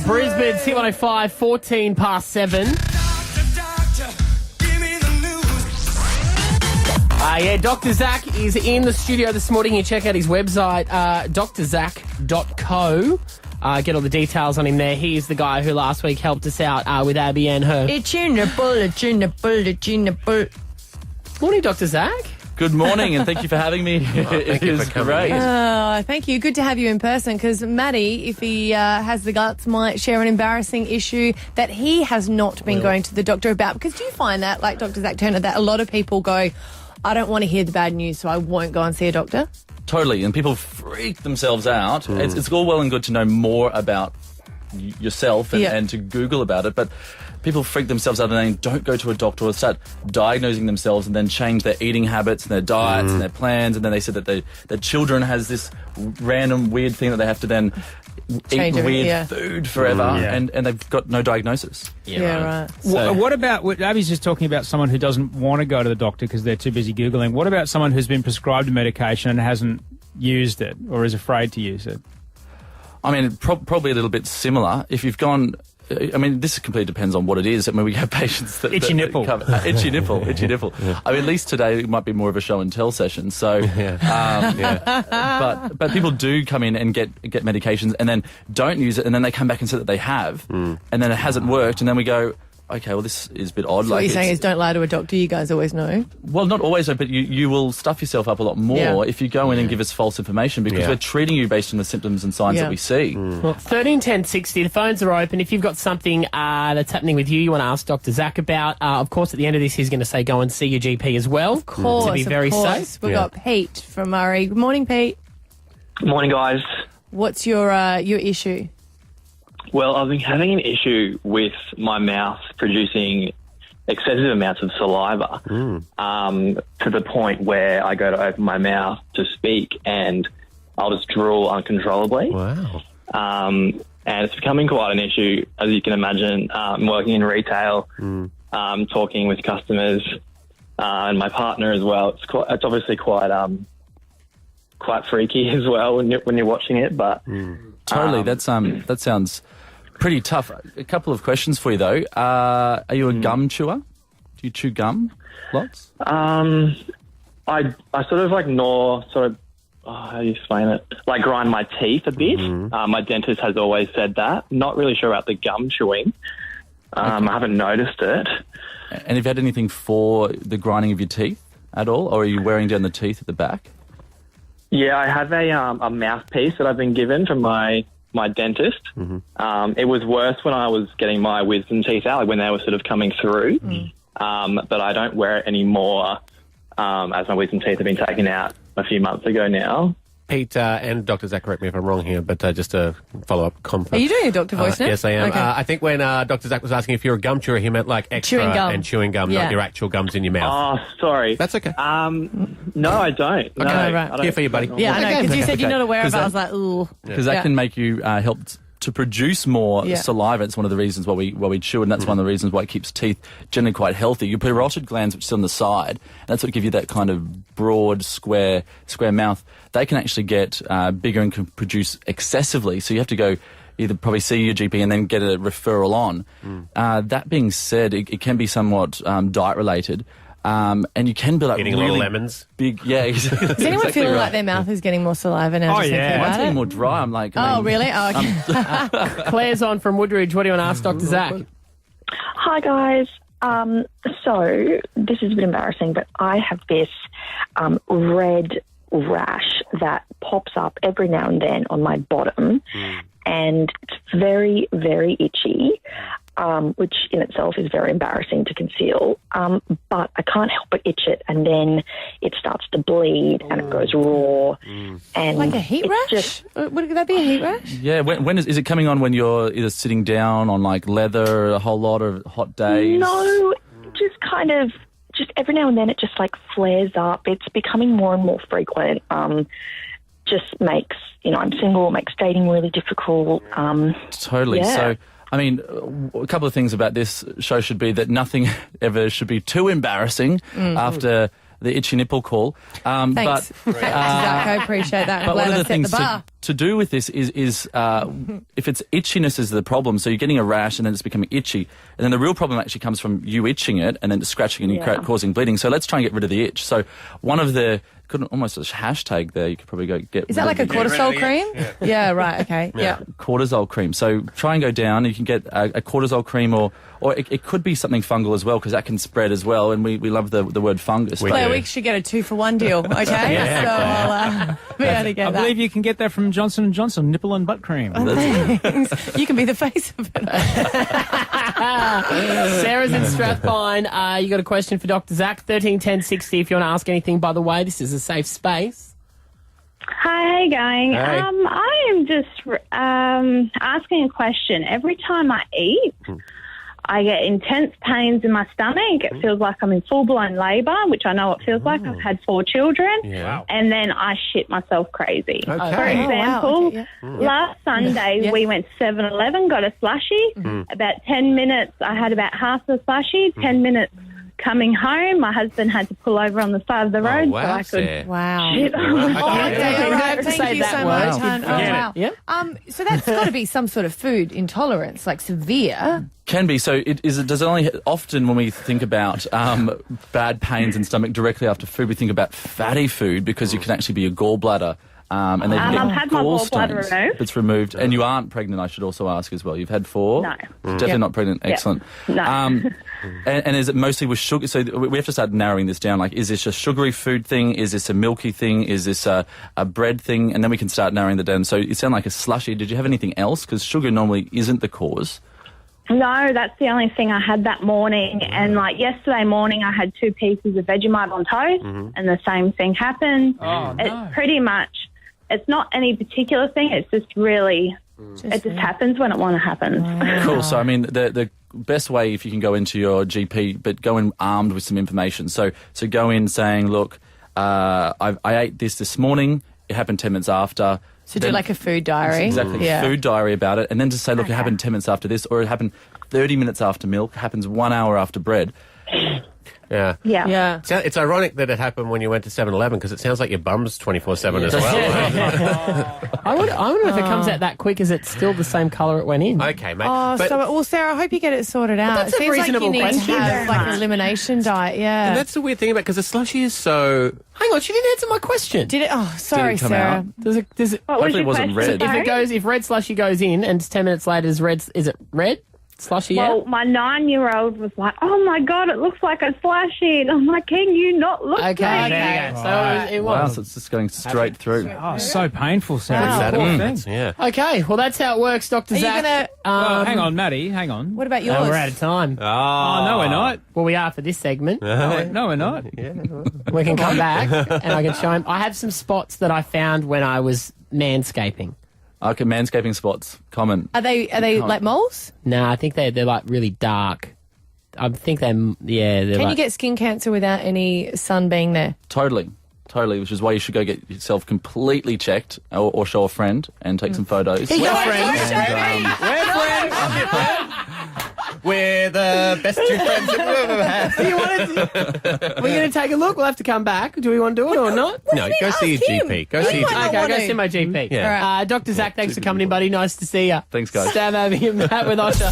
Brisbane, C105, 14 past 7. Dr. Zach is in the studio this morning. You check out his website, drzach.co. Get all the details on him there. He is the guy who last week helped us out with Abby and her. Morning, Dr. Zach. Good morning, and thank you for having me. It is great. Thank you. Good to have you in person, because Maddie, if he has the guts, might share an embarrassing issue that he has not been going to the doctor about. Because do you find that, like Dr. Zach Turner, that a lot of people go, I don't want to hear the bad news, so I won't go and see a doctor? Totally, and people freak themselves out. It's all well and good to know more about yourself and to Google about it, but people freak themselves out and then don't go to a doctor or start diagnosing themselves and then change their eating habits and their diets and their plans, and then they said that their children has this random weird thing that they have to then eat weird food forever, and they've got no diagnosis. Right. So, what about, Abby's just talking about someone who doesn't want to go to the doctor because they're too busy Googling. What about someone who's been prescribed a medication and hasn't used it or is afraid to use it? I mean, probably a little bit similar. If you've gone... I mean, this completely depends on what it is. I mean, we have patients that... Itchy nipple. Itchy nipple. I mean, at least today it might be more of a show and tell session. So, but people do come in and get medications and then don't use it, and then they come back and say that they have, and then it hasn't worked, and then we go, okay, well, this is a bit odd. So what you're saying is don't lie to a doctor, you guys always know. Well, not always, but you will stuff yourself up a lot more if you go in and give us false information, because we're treating you based on the symptoms and signs that we see. Well, 13 10 60, the phones are open. If you've got something that's happening with you want to ask Dr. Zach about, of course, at the end of this, he's going to say go and see your GP as well. Of course, to be very safe. We've got Pete from Murray. Good morning, Pete. Good morning, guys. What's your issue? Well, I've been having an issue with my mouth producing excessive amounts of saliva to the point where I go to open my mouth to speak and I'll just drool uncontrollably. Wow. And it's becoming quite an issue, as you can imagine. I'm working in retail, talking with customers, and my partner as well. It's obviously quite freaky as well when you're watching it. But totally, that sounds pretty tough. A couple of questions for you though. Are you a gum chewer? Do you chew gum lots? I sort of like gnaw, how do you explain it? Like grind my teeth a bit. My dentist has always said that. Not really sure about the gum chewing. I haven't noticed it. And have you had anything for the grinding of your teeth at all, or are you wearing down the teeth at the back? Yeah, I have a mouthpiece that I've been given from my dentist. It was worse when I was getting my wisdom teeth out, like when they were sort of coming through. But I don't wear it anymore, as my wisdom teeth have been taken out a few months ago now. Pete and Dr. Zach, correct me if I'm wrong here, but just a follow-up comment. Are you doing a doctor voice now? Yes, I am. Okay. I think when Dr. Zach was asking if you're a gum chewer, he meant like extra chewing gum, not your actual gums in your mouth. Oh, sorry. That's okay. No, I don't. Okay, no, right. I don't. Here for you, buddy. Yeah, I know, because you said you're not aware of it. I was like, ooh. Because that can make you help to produce more saliva. It's one of the reasons why we chew, and that's one of the reasons why it keeps teeth generally quite healthy. Your parotid glands, which is on the side, that's what give you that kind of broad, square mouth. They can actually get bigger and can produce excessively. So you have to go either probably see your GP and then get a referral on. That being said, it can be somewhat diet related. And you can be like eating really little lemons. Big, Does anyone feel like their mouth is getting more saliva now? Oh, yeah. Mine's getting more dry. I'm like, really? Oh, okay. Claire's on from Woodridge. What do you want to ask Dr. Zach? Hi, guys. So this is a bit embarrassing, but I have this red rash that pops up every now and then on my bottom, and it's very, very itchy, which in itself is very embarrassing to conceal. But I can't help but itch it, and then it starts to bleed and it goes raw. And like a heat rash? Would that be a heat rash? Yeah, when is it coming on when you're either sitting down on like leather a whole lot of hot days? No, just every now and then it just like flares up. It's becoming more and more frequent. Just makes, I'm single, makes dating really difficult. Totally. Yeah. So, I mean, a couple of things about this show should be that nothing ever should be too embarrassing after the itchy nipple call. Thanks. Zach, I appreciate that. I'm But glad one of I the set things the bar. to do with this is if it's itchiness is the problem, so you're getting a rash and then it's becoming itchy, and then the real problem actually comes from you itching it and then scratching and causing bleeding. So let's try and get rid of the itch. So one of the almost a hashtag there. You could probably go get. Is that like a cortisol cream? Yeah, right. Okay. Yeah. Cortisol cream. So try and go down. You can get a cortisol cream, or it could be something fungal as well, because that can spread as well. And we love the word fungus. Claire, we should get a 2-for-1 deal. Okay. So I'll be able to get that. I believe you can get that from Johnson & Johnson nipple and butt cream. Thanks. You can be the face of it. Sarah's in Strathpine. You got a question for Dr. Zach? 131060. If you want to ask anything, by the way, this is a safe space. Hi, how you going? Hey. I am just asking a question. Every time I eat, I get intense pains in my stomach. It feels like I'm in full-blown labour, which I know it feels like. I've had 4 children. Yeah. And then I shit myself crazy. Okay. For example, last Sunday we went to 7-Eleven, got a slushie. About 10 minutes, I had about half the slushie. 10 minutes coming home, my husband had to pull over on the side of the road so I could shit. Thank you so much, hon. Oh, wow. Yep. So that's got to be some sort of food intolerance, like severe. Can be. So does it only often when we think about bad pains in stomach directly after food, we think about fatty food, because you can actually be a gallbladder. And then I've had my gallbladder removed. It's removed. And you aren't pregnant, I should also ask as well. You've had 4? No. Definitely not pregnant. Excellent. No. And is it mostly with sugar? So we have to start narrowing this down. Like, is this a sugary food thing? Is this a milky thing? Is this a bread thing? And then we can start narrowing that down. So you sound like a slushy. Did you have anything else? Because sugar normally isn't the cause. No, that's the only thing I had that morning. And like yesterday morning, I had 2 pieces of Vegemite on toast, and the same thing happened. Oh, no. It's pretty much, it's not any particular thing. It's just really, it just happens when it want to happen. Wow. Cool. So, I mean, the best way, if you can go into your GP, but go in armed with some information. So go in saying, look, I ate this morning. It happened 10 minutes after. So do like a food diary. Exactly. Yeah. Food diary about it. And then just say, look, it happened 10 minutes after this, or it happened 30 minutes after milk, happens 1 hour after bread. Yeah. Yeah. It's ironic that it happened when you went to 7-Eleven, because it sounds like your bum's 24/7 as well. I wonder if it comes out that quick. Is it still the same colour it went in? Okay, mate. Well, Sarah, I hope you get it sorted out. that's it a seems reasonable like you need question. to have like an elimination diet. Yeah. and that's the weird thing about, because the slushie is so... Hang on, she didn't answer my question. Did it? Oh, sorry, come Sarah. out? Does it? What was Hopefully your it wasn't question? red. If red slushy goes in and 10 minutes later is it red slushy? Well, my 9-year-old was like, "Oh my God, it looks like a slushie." And I'm like, "Can you not look?" Okay. There you go. So it Wow, was. so it's just going straight through. Oh, so painful, Sarah. Wow. Sad Poor effects, thing. yeah. Okay, well that's how it works, Dr. Are you Zach. gonna? Well, hang on, Maddie, hang on. What about yours? We're out of time. Oh, no, we're not. Well, we are for this segment. No, we're not. We can come back and I can show him. I have some spots that I found when I was manscaping. Okay, manscaping spots, common. Are they like moles? No, I think they're like really dark. I think they're Can like, you get skin cancer without any sun being there? Totally, which is why you should go get yourself completely checked, or show a friend and take some photos. We're We're the best 2 friends that we've ever had. We're going to take a look. We'll have to come back. Do we want to do it or not? No, go see your him. GP. Go see your GP. Okay, go see my GP. Yeah. Dr. Zach, thanks for coming in, buddy. Nice to see you. Thanks, guys. Stab over here, Matt, with Osher.